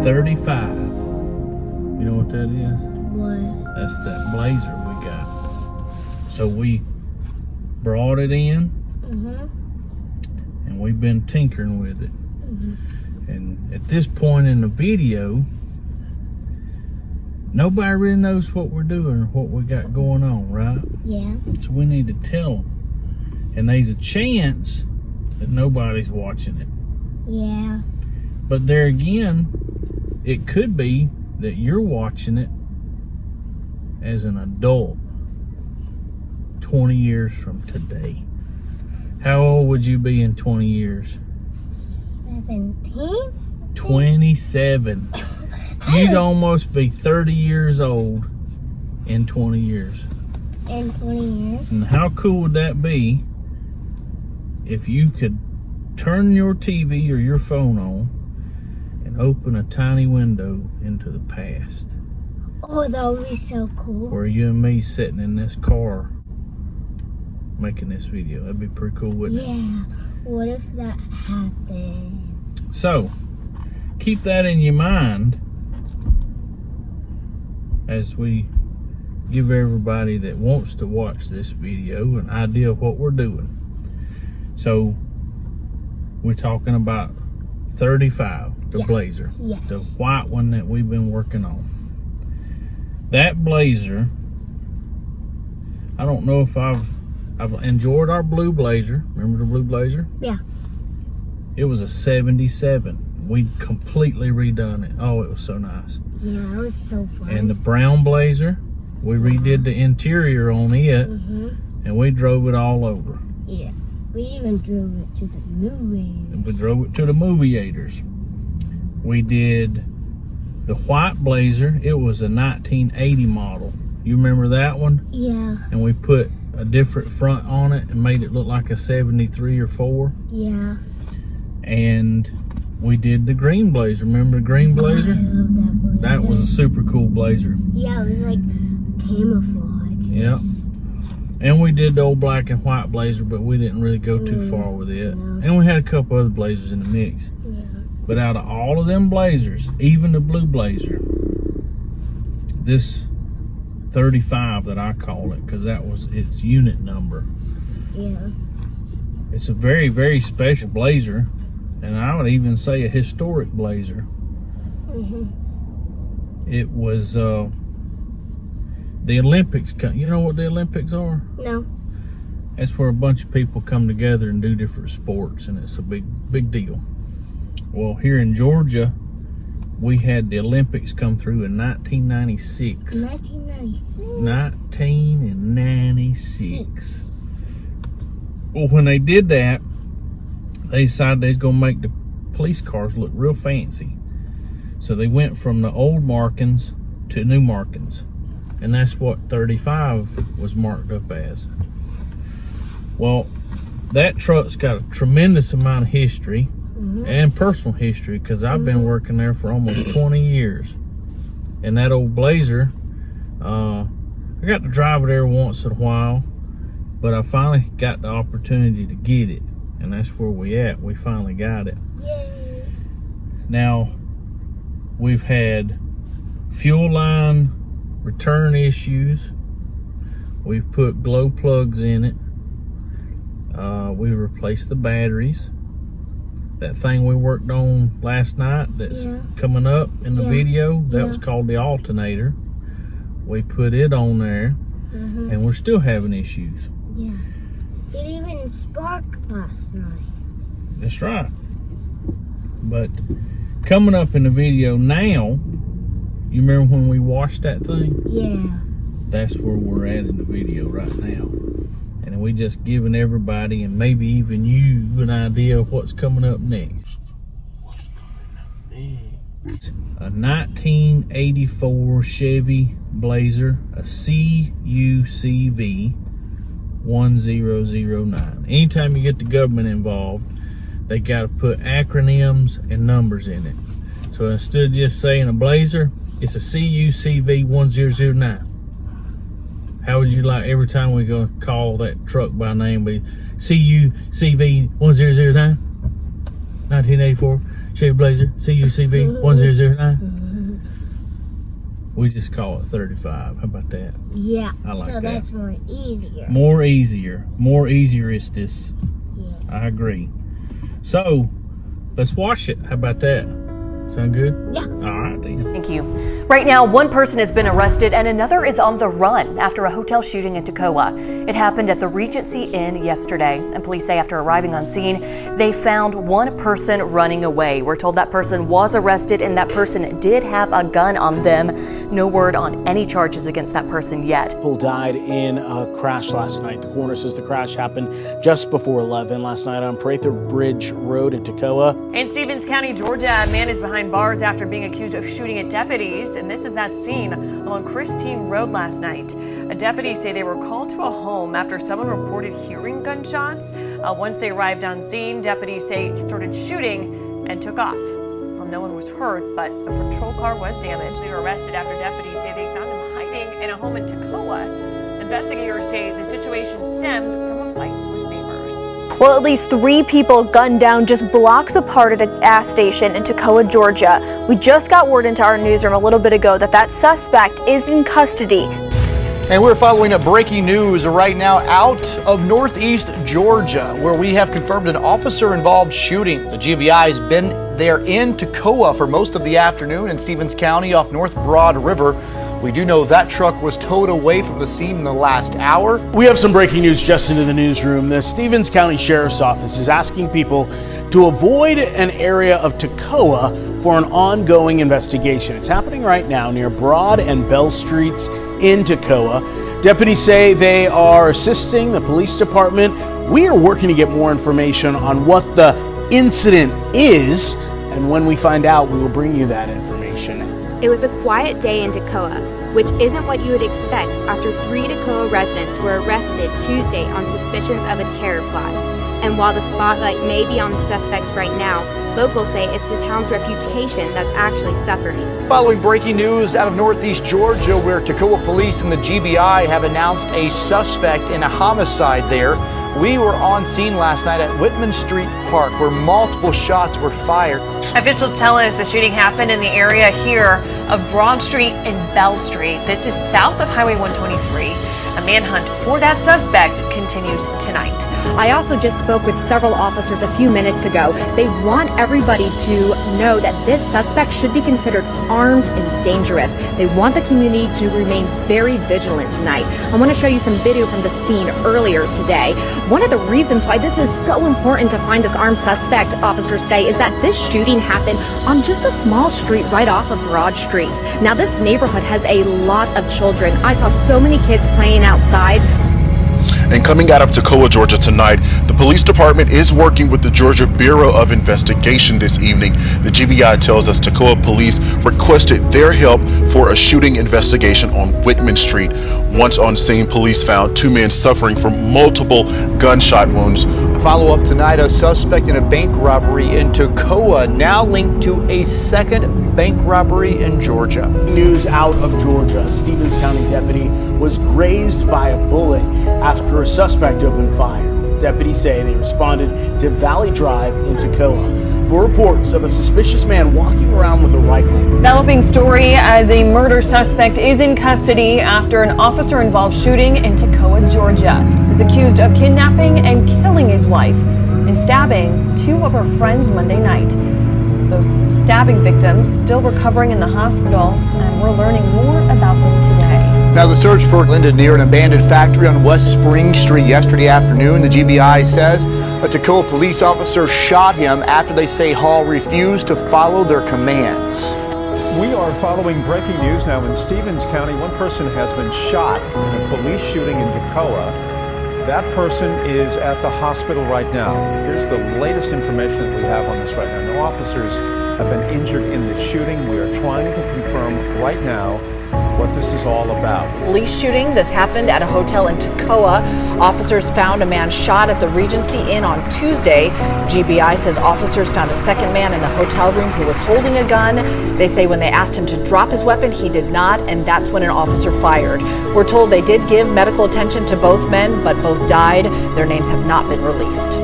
35. You know what that is? What? That's that Blazer we got. So we brought it in, and we've been tinkering with it. And at this point in the video, nobody really knows what we're doing or what we got going on, right? Yeah. So we need to tell them. And there's a chance that nobody's watching it. Yeah. But there again, it could be that you're watching it as an adult 20 years from today. How old would you be in 20 years? 17? 27. You'd almost be 30 years old in 20 years. In 20 years? And how cool would that be if you could turn your TV or your phone on and open a tiny window into the past? Oh, that would be so cool. Where you and me sitting in this car making this video. That'd be pretty cool, wouldn't it? Yeah. What if that happened? So, keep that in your mind as we give everybody that wants to watch this video an idea of what we're doing. So, we're talking about 35, the Blazer. Yes. The white one that we've been working on. That Blazer, I don't know if I've enjoyed our blue Blazer. Remember the blue Blazer? Yeah. It was a 77. We completely redone it. Oh, it was so nice. Yeah, it was so fun. And the brown Blazer, we redid the interior on it, and we drove it all over. Yeah. We even drove it to the movies. And we drove it to the movie theaters. We did the white Blazer. It was a 1980 model. You remember that one? Yeah. And we put a different front on it and made it look like a 73 or 4. Yeah. And we did the green Blazer. Remember the green Blazer? I love that Blazer. That was a super cool Blazer. Yeah, it was like camouflage. Yep. And we did the old black and white Blazer, but we didn't really go too far with it. No. And we had a couple other Blazers in the mix. Yeah. But out of all of them Blazers, even the blue Blazer, this 35 that I call it, because that was its unit number. Yeah. It's a very, very special Blazer, and I would even say a historic Blazer. It was the Olympics. You know what the Olympics are? No. That's where a bunch of people come together and do different sports, and it's a big deal. Well, here in Georgia, we had the Olympics come through in 1996. 1996? 1996. Well, when they did that, they decided they was going to make the police cars look real fancy. So they went from the old markings to new markings. And that's what 35 was marked up as. Well, that truck's got a tremendous amount of history and personal history, because I've been working there for almost 20 years. And that old Blazer, I got to drive it every once in a while, but I finally got the opportunity to get it. And that's where we at. We finally got it. Yay. Now, we've had fuel line return issues. We've put glow plugs in it. We replaced the batteries. That thing we worked on last night that's coming up in the video, that was called the alternator. We put it on there, and we're still having issues. Yeah. It even sparked last night. That's right. But coming up in the video now, you remember when we washed that thing? Yeah. That's where we're at in the video right now. And we just giving everybody, and maybe even you, an idea of what's coming up next. What's coming up next? A 1984 Chevy Blazer, a Cucv 1009. Anytime you get the government involved, they got to put acronyms and numbers in it. So instead of just saying a Blazer, it's a Cucv 1009. How would you like every time we go call that truck by name be Cucv 1009, 1984 Chevy Blazer, CUCV 1009. We just call it 35. How about that? Yeah. I like so that. That's more easier. More easier is this. Yeah. I agree. So, let's wash it. How about that? Sound good? Yeah. All right, then. Thank you. Right now, one person has been arrested and another is on the run after a hotel shooting in Toccoa. It happened at the Regency Inn yesterday, and police say after arriving on scene, they found one person running away. We're told that person was arrested and that person did have a gun on them. No word on any charges against that person yet. People died in a crash last night. The coroner says the crash happened just before 11 last night on Prather Bridge Road in Toccoa. In Stevens County, Georgia, a man is behind bars after being accused of shooting at deputies, and this is that scene along Christine Road last night. Deputies say they were called to a home after someone reported hearing gunshots. Once they arrived on scene, deputies say started shooting and took off. Well, no one was hurt, but a patrol car was damaged. They were arrested after deputies say they found him hiding in a home in Toccoa. Investigators say the situation stemmed from a fight with neighbors. Well, at least 3 people gunned down just blocks apart at a gas station in Toccoa, Georgia. We just got word into our newsroom a little bit ago that suspect is in custody. And we're following up breaking news right now out of northeast Georgia, where we have confirmed an officer-involved shooting. The GBI has been there in Toccoa for most of the afternoon in Stevens County off North Broad River. We do know that truck was towed away from the scene in the last hour. We have some breaking news just into the newsroom. The Stevens County Sheriff's Office is asking people to avoid an area of Toccoa for an ongoing investigation. It's happening right now near Broad and Bell Streets in Toccoa. Deputies say they are assisting the police department. We are working to get more information on what the incident is, and when we find out, we will bring you that information. It was a quiet day in Toccoa, which isn't what you would expect after 3 Toccoa residents were arrested Tuesday on suspicions of a terror plot. And while the spotlight may be on the suspects right now, locals say it's the town's reputation that's actually suffering. Following breaking news out of northeast Georgia, where Toccoa police and the GBI have announced a suspect in a homicide there. We were on scene last night at Whitman Street Park, where multiple shots were fired. Officials tell us the shooting happened in the area here of Broad Street and Bell Street. This is south of Highway 123. A manhunt for that suspect continues tonight. I also just spoke with several officers a few minutes ago. They want everybody to know that this suspect should be considered armed and dangerous. They want the community to remain very vigilant tonight. I want to show you some video from the scene earlier today. One of the reasons why this is so important to find this armed suspect, officers say, is that this shooting happened on just a small street right off of Broad Street. Now, this neighborhood has a lot of children. I saw so many kids playing outside. And coming out of Toccoa, Georgia tonight, the police department is working with the Georgia Bureau of Investigation this evening. The GBI tells us Toccoa police requested their help for a shooting investigation on Whitman Street. Once on scene, police found 2 men suffering from multiple gunshot wounds. Follow up tonight, a suspect in a bank robbery in Toccoa now linked to a second bank robbery in Georgia. News out of Georgia. A Stevens County deputy was grazed by a bullet after a suspect opened fire. Deputies say they responded to Valley Drive in Toccoa for reports of a suspicious man walking around with a rifle. Developing story as a murder suspect is in custody after an officer-involved shooting in Toccoa, Georgia. Is accused of kidnapping and killing his wife and stabbing 2 of her friends Monday night. Those stabbing victims still recovering in the hospital, and we're learning more about them today. Now, the search for ended near an abandoned factory on West Spring Street yesterday afternoon. The GBI says a Toccoa police officer shot him after they say Hall refused to follow their commands. We are following breaking news now in Stevens County. One person has been shot in a police shooting in Toccoa. That person is at the hospital right now. Here's the latest information that we have on this right now. No officers have been injured in the shooting. We are trying to confirm right now what this is all about. Police shooting. This happened at a hotel in Toccoa. Officers found a man shot at the Regency Inn on Tuesday. GBI says officers found a second man in the hotel room who was holding a gun. They say when they asked him to drop his weapon, he did not, and that's when an officer fired. We're told they did give medical attention to both men, but both died. Their names have not been released.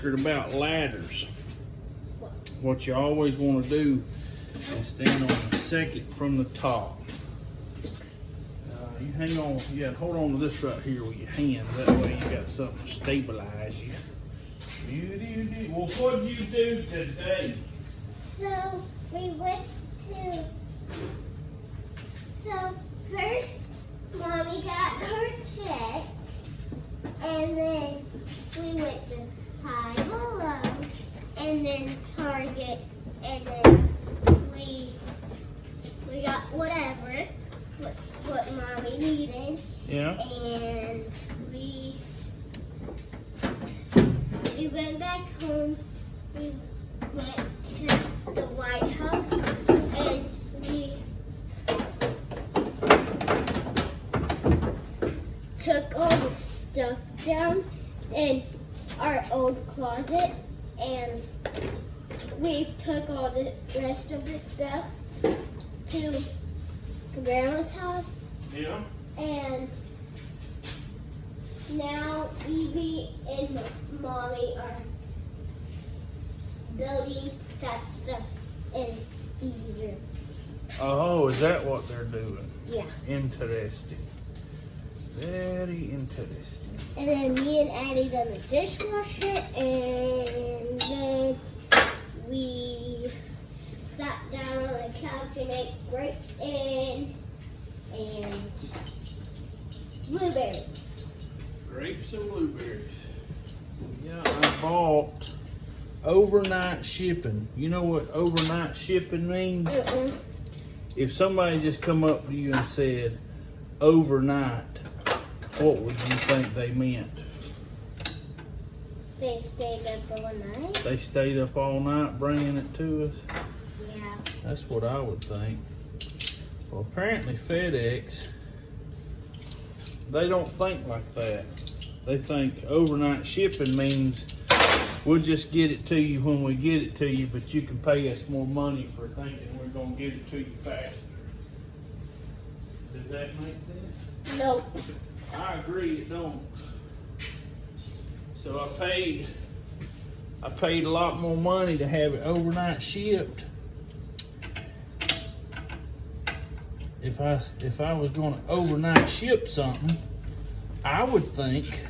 secret about ladders. What you always want to do is stand on the second from the top. You hang on, hold on to this right here with your hand. That way you got something to stabilize you. Well, what'd you do today? So we went to. So first, Mommy got her check, and then we went to Five Below, and then Target, and then we got whatever what Mommy needed. Yeah. And we went back home. We went to the White House, and we took all the stuff down in our old closet, and we took all the rest of the stuff to Grandma's house. Yeah. And now Evie and Mommy are building that stuff in easier. Oh, is that what they're doing? Yeah. Interesting. Very interesting. And then me and Addie done the dishwasher, and then we sat down on the couch and ate grapes and blueberries. Grapes and blueberries. Yeah, I bought overnight shipping. You know what overnight shipping means? If somebody just come up to you and said overnight, what would you think they meant? They stayed up all night. They stayed up all night bringing it to us? Yeah. That's what I would think. Well, apparently FedEx, they don't think like that. They think overnight shipping means we'll just get it to you when we get it to you, but you can pay us more money for thinking we're going to get it to you faster. Does that make sense? Nope. I agree, it don't. So I paid a lot more money to have it overnight shipped. If I was going to overnight ship something, I would think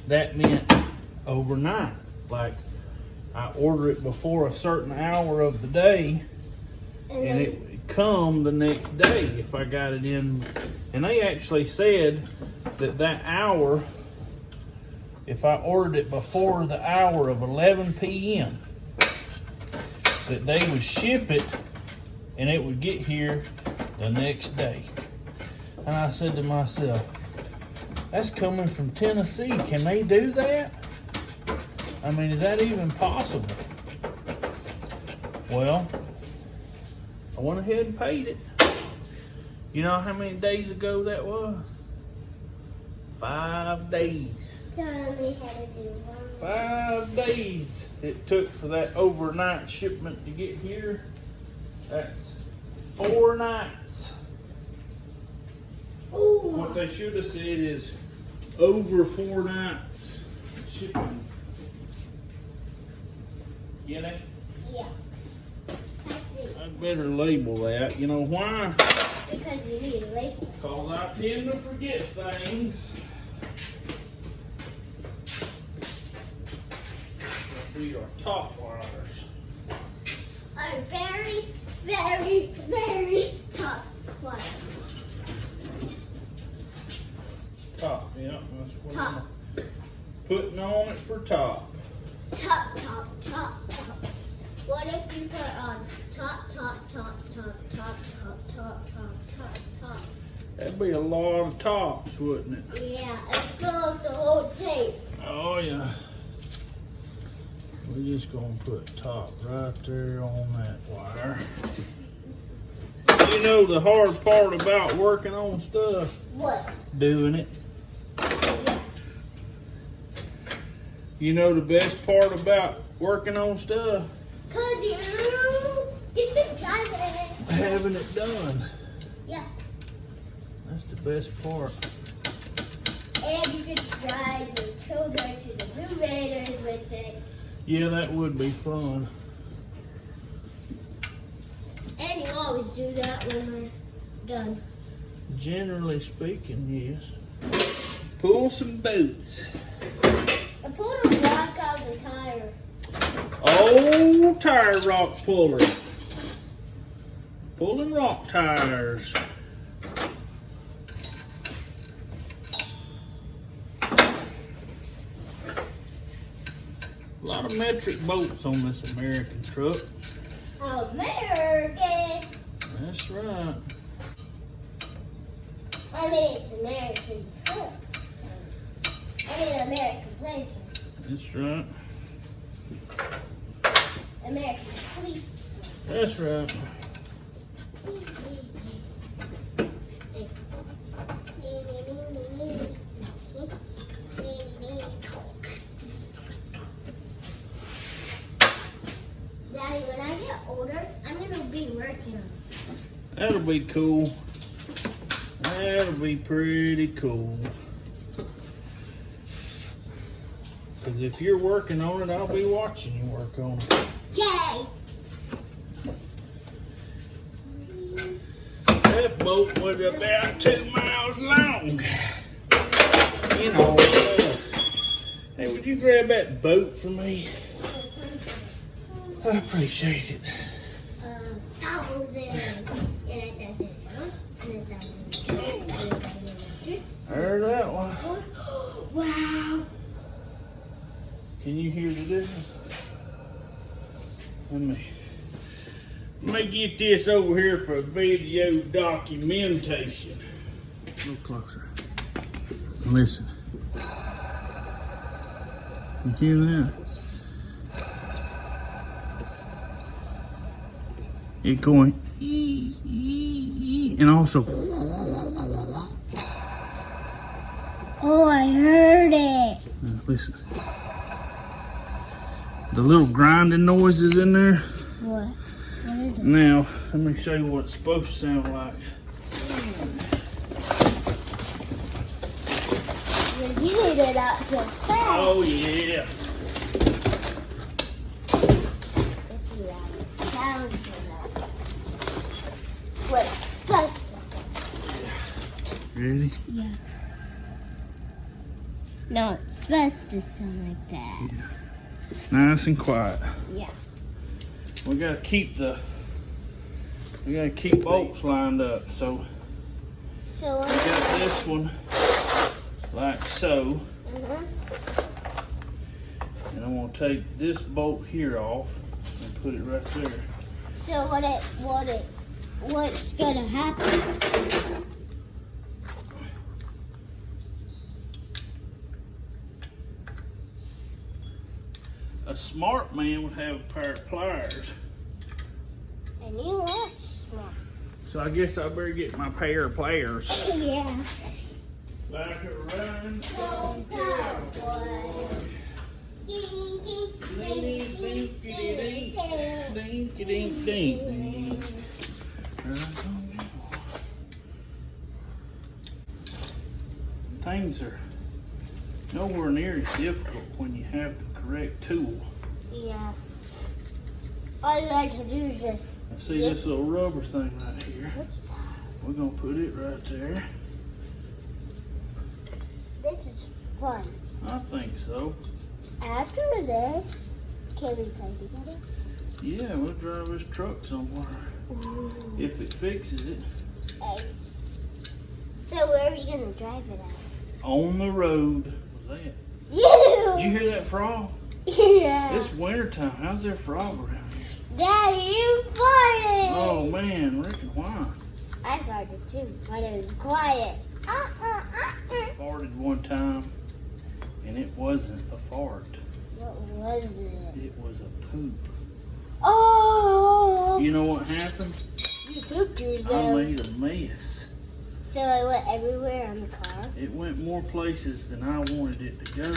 that meant overnight. Like I order it before a certain hour of the day, and it would come the next day if I got it in. And they actually said that hour, if I ordered it before the hour of 11 p.m., that they would ship it and it would get here the next day. And I said to myself, that's coming from Tennessee. Can they do that? I mean, is that even possible? Well, I went ahead and paid it. You know how many days ago that was? 5 days. So I only had to do one. 5 days it took for that overnight shipment to get here. That's 4 nights. Ooh. What they should have said is over 4 nights shipping. Get it? Yeah. I better label that. You know why? Because you need a label. Because I tend to forget things. These are top wires. Are very, very, very top wires. Top, yeah, that's what Top. I'm putting on it for top. Top, top, top, top. What if you put on top, top, top, top, top, top, top, top, top, top? That'd be a lot of tops, wouldn't it? Yeah, and fill up the whole tape. Oh yeah. We're just gonna put top right there on that wire. You know the hard part about working on stuff? What? Doing it. Yeah. You know the best part about working on stuff? Cause you get to drive it. Having it done. Yeah. That's the best part. And you could drive your children to the Blue Raiders with it. Yeah, that would be fun. And you always do that when we're done. Generally speaking, yes. Pull some boots. I pulled a rock out of the tire. Old tire rock puller. Pulling rock tires. A lot of metric bolts on this American truck. American. That's right. I mean, it's American truck. I mean, American place. That's right. American police. That's right. Daddy, when I get older, I'm gonna be working on it. That'll be cool. That'll be pretty cool. Because if you're working on it, I'll be watching you work on it. Yay! That boat was about 2 miles long. You know, hey, would you grab that boat for me? I appreciate it. 1,000. There's that one. Wow. Can you hear the difference? Let me get this over here for video documentation. A little closer. Listen. You hear that? It going and also. Oh, I heard it. Listen. The little grinding noises in there. What? What is it? Now, let me show you what it's supposed to sound like. You're getting it out so fast. Oh, yeah. Let's see how it sounds like. What it's supposed to sound. Ready? Yeah. No, it's supposed to sound like that. Yeah. Nice and quiet. Yeah. We gotta keep bolts lined up. So So we got this one like so. And I'm gonna take this bolt here off and put it right there. So what's gonna happen? A smart man would have a pair of pliers. And you want smart. So I guess I better get my pair of pliers. Yeah. Like a running stone Cowboy. Dink-a-dink-dink. Things are nowhere near as difficult when you have the correct tool. Yeah. All you have to do is just. See this little rubber thing right here? What's that? We're gonna put it right there. This is fun. I think so. After this, can we play together? Yeah, we'll drive this truck somewhere. If it fixes it. Hey. So where are we gonna drive it at? On the road. What's that? You! Did you hear that frog? Yeah. It's wintertime. How's there a frog around here? Daddy, you farted! Oh man, reckon why? I farted too, but it was quiet. Farted one time, and it wasn't a fart. What was it? It was a poop. Oh! You know what happened? You pooped I yourself. made a mess. So it went everywhere on the car? It went more places than I wanted it to go.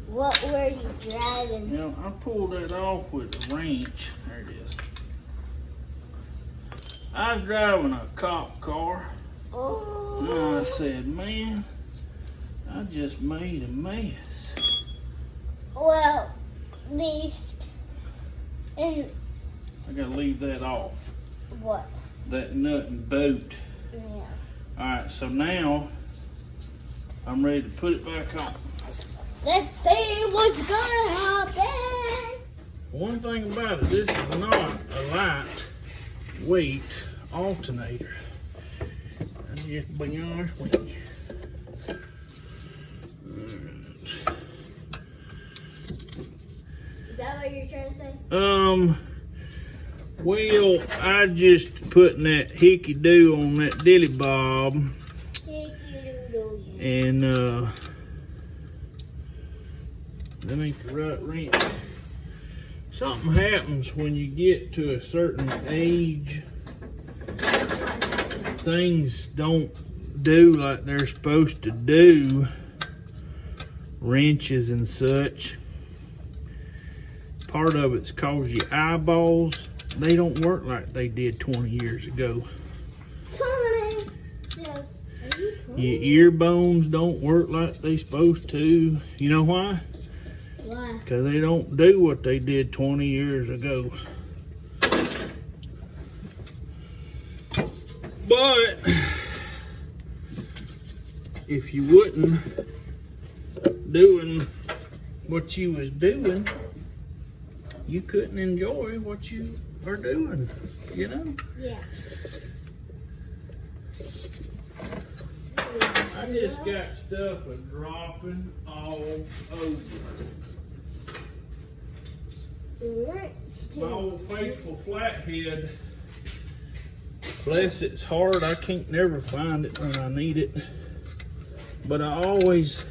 What were you driving? You know, I pulled that off with a wrench. There it is. I was driving a cop car. Oh. I said, man, I just made a mess. Well, at least. And I gotta leave that off. what? That nut and bolt. Yeah. Alright, so now I'm ready to put it back on. Let's see what's gonna happen. One thing about it, this is not a lightweight alternator. I'll just be honest with you. Is that what you're trying to say? Well, I just putting that hickey-do on that dilly bob. And, that ain't the right wrench. Something happens when you get to a certain age. Things don't do like they're supposed to do. Wrenches and such. Part of it's cause your eyeballs, they don't work like they did 20 years ago. 20. Your ear bones don't work like they supposed to. You know why? Why? Because they don't do what they did 20 years ago. But if you wasn't doing what you was doing, you couldn't enjoy what you are doing, you know? Yeah. I just got stuff a dropping all over. My old faithful flathead, bless its heart, I can't never find it when I need it. But I always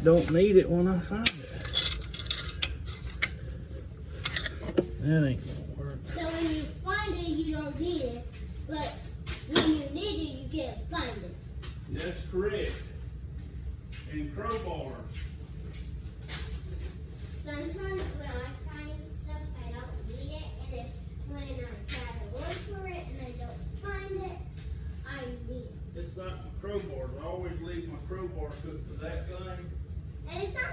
don't need it when I find it. That ain't gonna work. So when you find it, you don't need it. But when you need it, you can't find it. That's correct. And crowbars. Sometimes when I find stuff, I don't need it. And then when I try to look for it and I don't find it, I need it. It's like my crowbars. I always leave my crowbar hooked to that thing. And it's not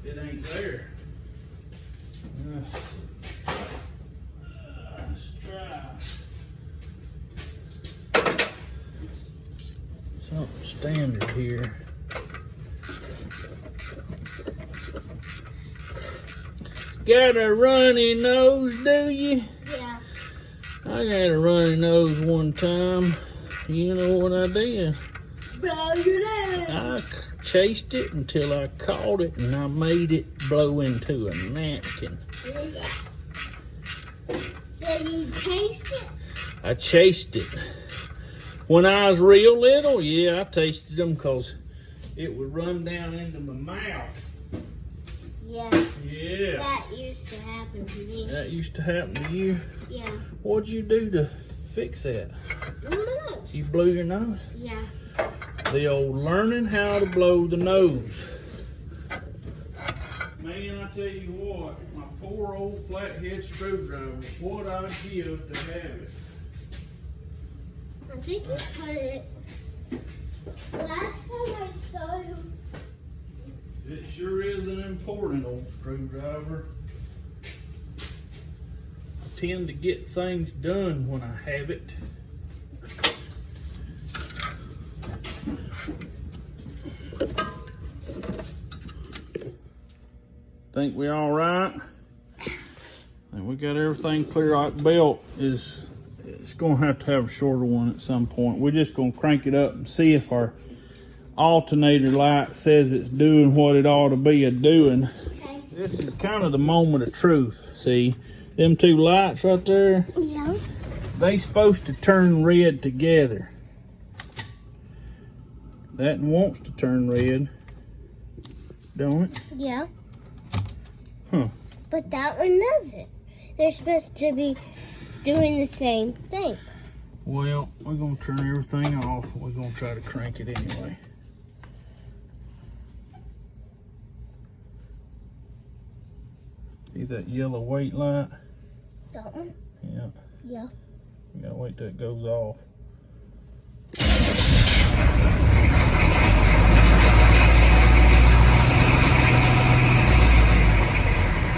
there. It ain't there. Let's try something standard here. Got a runny nose, do you? Yeah. I got a runny nose one time. You know what I did? Blow your nose. I chased it until I caught it and I made it blow into a napkin. So you taste it? I chased it. When I was real little, yeah, I tasted them because it would run down into my mouth. Yeah. Yeah. That used to happen to me. That used to happen to you? Yeah. What'd you do to fix that? My nose. You blew your nose? Yeah. The old learning how to blow the nose. Man, I tell you what, my poor old flathead screwdriver, what I'd give to have it. I think you put it. Last time I saw you. It sure is an important old screwdriver. I tend to get things done when I have it. Think we all right? And we got everything clear out. Belt is, it's gonna have to have a shorter one at some point. We're just gonna crank it up and see if our alternator light says it's doing what it ought to be doing. Okay. This is kind of the moment of truth. See, them two lights right there? Yeah. They supposed to turn red together. That one wants to turn red, don't it? Yeah. Huh. But that one doesn't. They're supposed to be doing the same thing. Well, we're gonna turn everything off. We're gonna try to crank it anyway. See that yellow weight light? That one? Yeah. Yeah. You gotta wait till it goes off.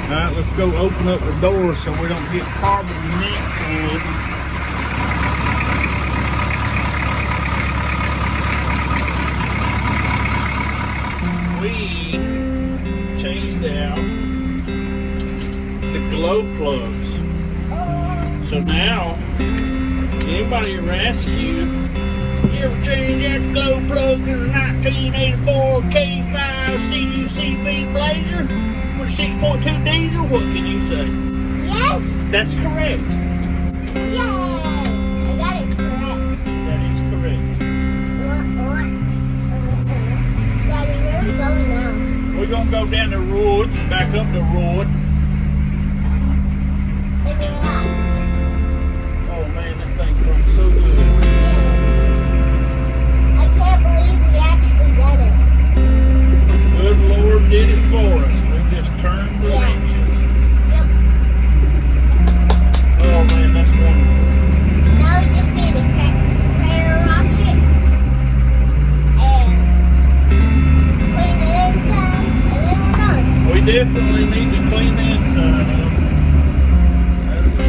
All right, let's go open up the door so we don't get carbon monoxide. We changed out the glow plugs. So now, anybody ever asks you ever change out the glow plug in a 1984 K5 CUCV Blazer with a 6.2 diesel? What can you say? Yes. That's correct. Yay. I got it correct. That is correct. Daddy, where are we going now? We're gonna go down the road, back up the road. Let me relax. Oh man, that thing runs so good. I can't believe we actually did it. Good Lord did it for us. We just turned the wrenches. Yep. Oh man, that's wonderful. Now we just need to prayer wash it and clean the inside, and then we're done. We definitely need to clean the inside up. That'll be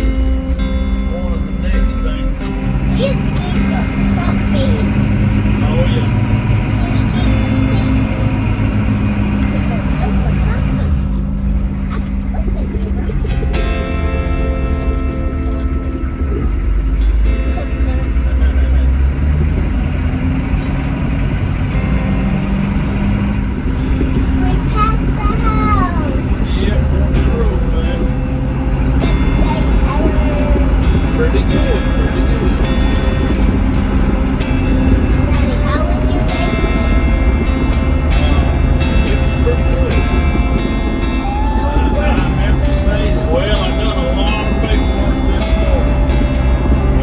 one of the next things. These seats are comfy. Oh yeah. Can we keep the seats? They're super comfy. I can sleep in here. We passed the house. Yeah, on the road, man. Best day ever. Pretty good, pretty good. Daddy, how was your day today? It was pretty good. How was I work? have to say, well, I done a lot of paperwork this morning.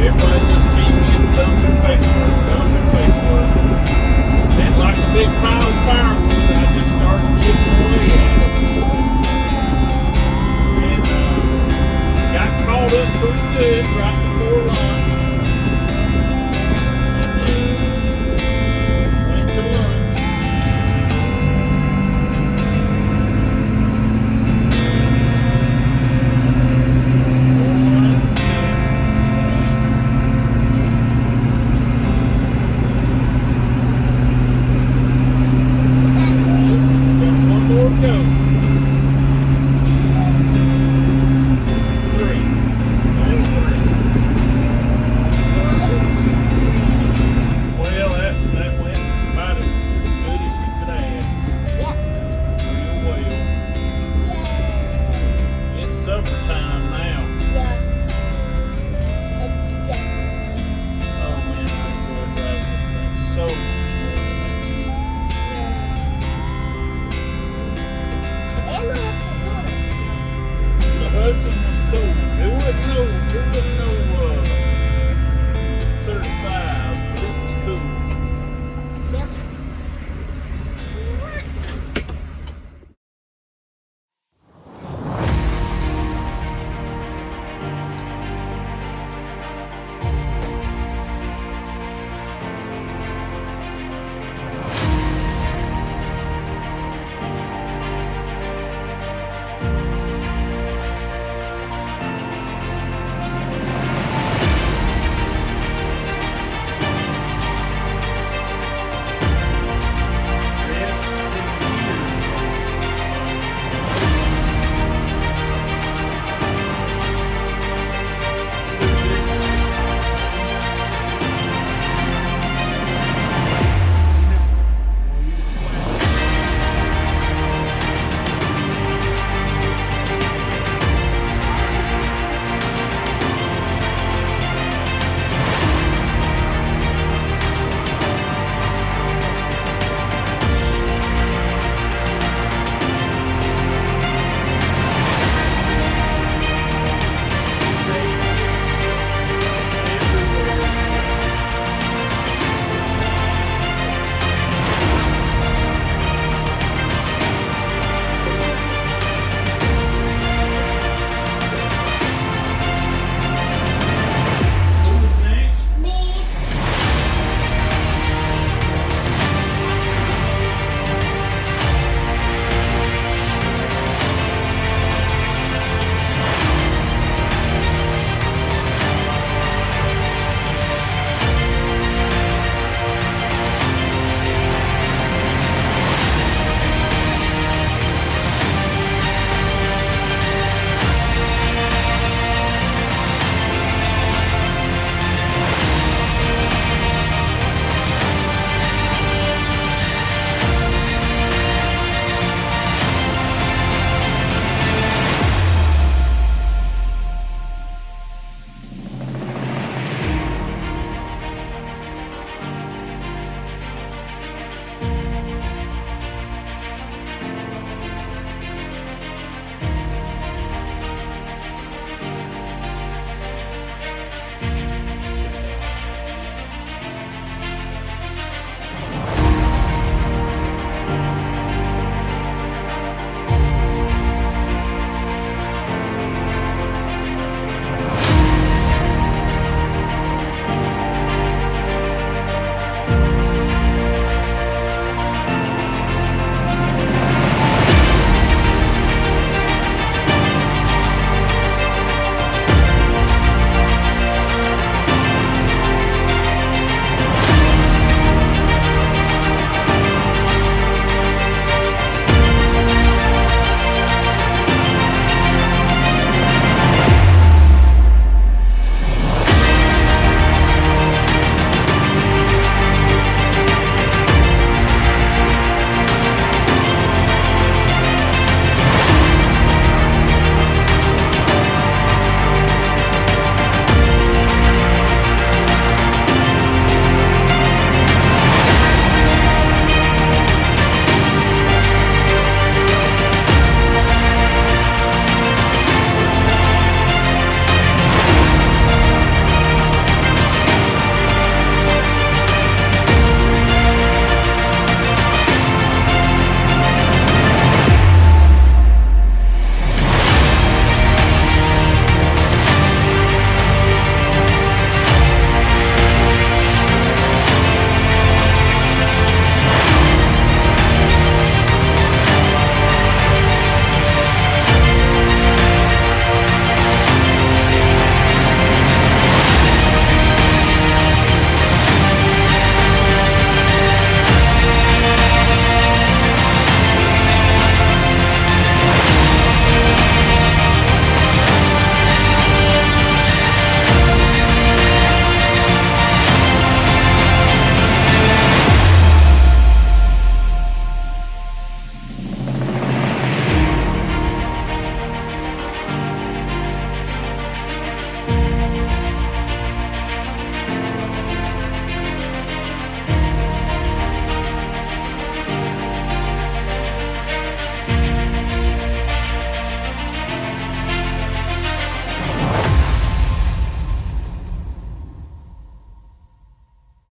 Everybody just came in, dumping paperwork. And like a big pile of firewood, I just started chipping away at it. And got caught up pretty good right before lunch. And went to lunch. Got one more to go. 3. That's 3. Well, that went about as good as you could ask. Yep. Real well. Yay. It's supper time now. Yeah. It's just Oh man, I enjoy driving this thing so much more than I do. and the Hudson Water. The Hudson was cool. Who wouldn't know